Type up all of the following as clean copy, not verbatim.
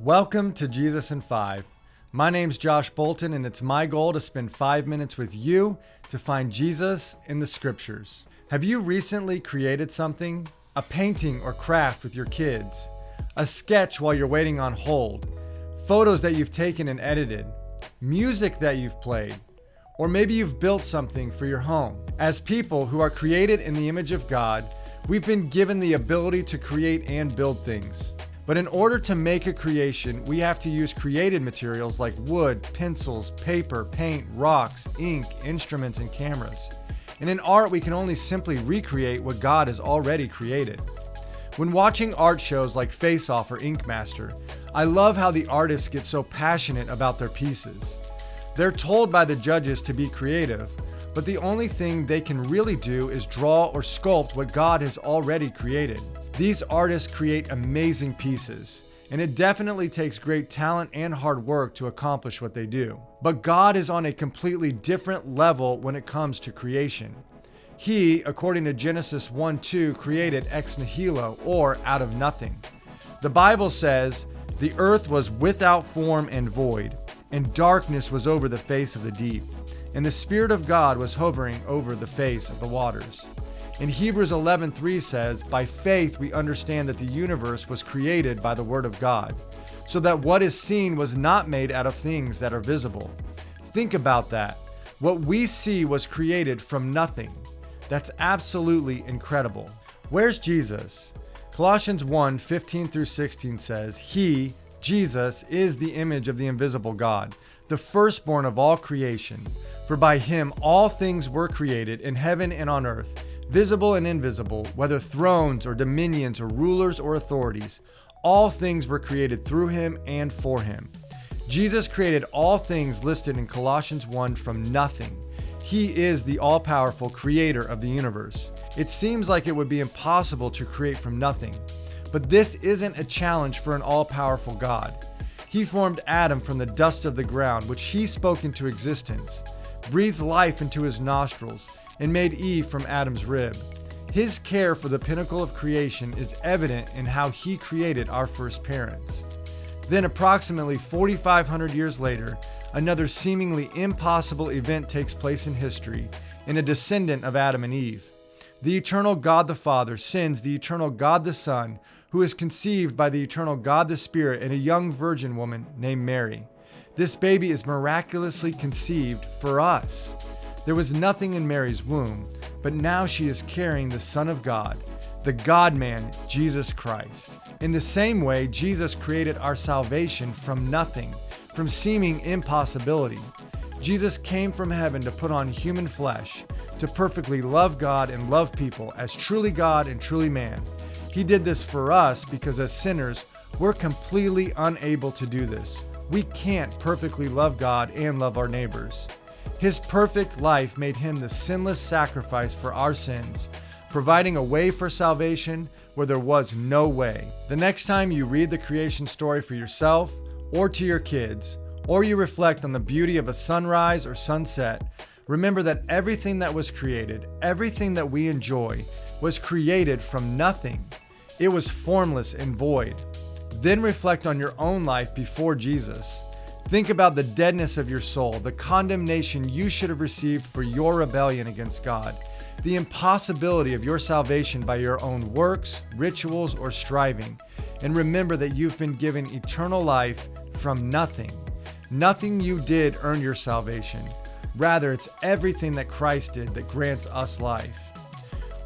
Welcome to Jesus in 5. My name's Josh Bolton, and it's my goal to spend 5 minutes with you to find Jesus in the scriptures. Have you recently created something? A painting or craft with your kids? A sketch while you're waiting on hold? Photos that you've taken and edited? Music that you've played? Or maybe you've built something for your home. As people who are created in the image of God, we've been given the ability to create and build things. But in order to make a creation, we have to use created materials like wood, pencils, paper, paint, rocks, ink, instruments, and cameras. And in art, we can only simply recreate what God has already created. When watching art shows like Face Off or Ink Master, I love how the artists get so passionate about their pieces. They're told by the judges to be creative, but the only thing they can really do is draw or sculpt what God has already created. These artists create amazing pieces, and it definitely takes great talent and hard work to accomplish what they do. But God is on a completely different level when it comes to creation. He, according to Genesis 1:2, created ex nihilo, or out of nothing. The Bible says, "The earth was without form and void, and darkness was over the face of the deep, and the Spirit of God was hovering over the face of the waters." In Hebrews 11:3 says, "By faith we understand that the universe was created by the word of God, so that what is seen was not made out of things that are visible." Think about that. What we see was created from nothing. That's absolutely incredible. Where's Jesus? Colossians 1:15-16 says, "He, Jesus, is the image of the invisible God, the firstborn of all creation. For by him all things were created in heaven and on earth, visible and invisible, whether thrones or dominions or rulers or authorities. All things were created through him and for him." Jesus created all things listed in Colossians 1 from nothing. He is the all-powerful creator of the universe. It seems like it would be impossible to create from nothing, but this isn't a challenge for an all-powerful God. He formed Adam from the dust of the ground, which he spoke into existence, breathed life into his nostrils, and made Eve from Adam's rib. His care for the pinnacle of creation is evident in how he created our first parents. Then approximately 4,500 years later, another seemingly impossible event takes place in history in a descendant of Adam and Eve. The eternal God the Father sends the eternal God the Son, who is conceived by the eternal God the Spirit in a young virgin woman named Mary. This baby is miraculously conceived for us. There was nothing in Mary's womb, but now she is carrying the Son of God, the God-man, Jesus Christ. In the same way, Jesus created our salvation from nothing, from seeming impossibility. Jesus came from heaven to put on human flesh, to perfectly love God and love people as truly God and truly man. He did this for us because as sinners, we're completely unable to do this. We can't perfectly love God and love our neighbors. His perfect life made him the sinless sacrifice for our sins, providing a way for salvation where there was no way. The next time you read the creation story for yourself or to your kids, or you reflect on the beauty of a sunrise or sunset, remember that everything that was created, everything that we enjoy, was created from nothing. It was formless and void. Then reflect on your own life before Jesus. Think about the deadness of your soul, the condemnation you should have received for your rebellion against God, the impossibility of your salvation by your own works, rituals, or striving, and remember that you've been given eternal life from nothing. Nothing you did earn your salvation. Rather, it's everything that Christ did that grants us life.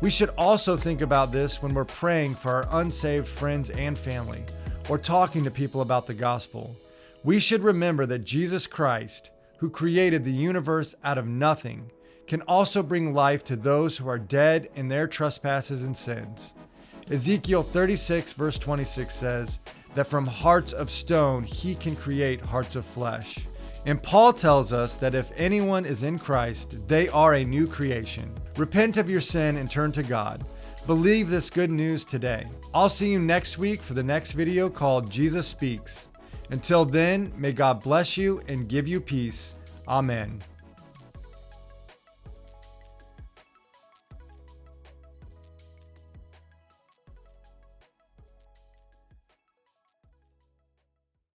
We should also think about this when we're praying for our unsaved friends and family, or talking to people about the gospel. We should remember that Jesus Christ, who created the universe out of nothing, can also bring life to those who are dead in their trespasses and sins. Ezekiel 36 verse 26 says that from hearts of stone he can create hearts of flesh. And Paul tells us that if anyone is in Christ, they are a new creation. Repent of your sin and turn to God. Believe this good news today. I'll see you next week for the next video called Jesus Speaks. Until then, may God bless you and give you peace. Amen.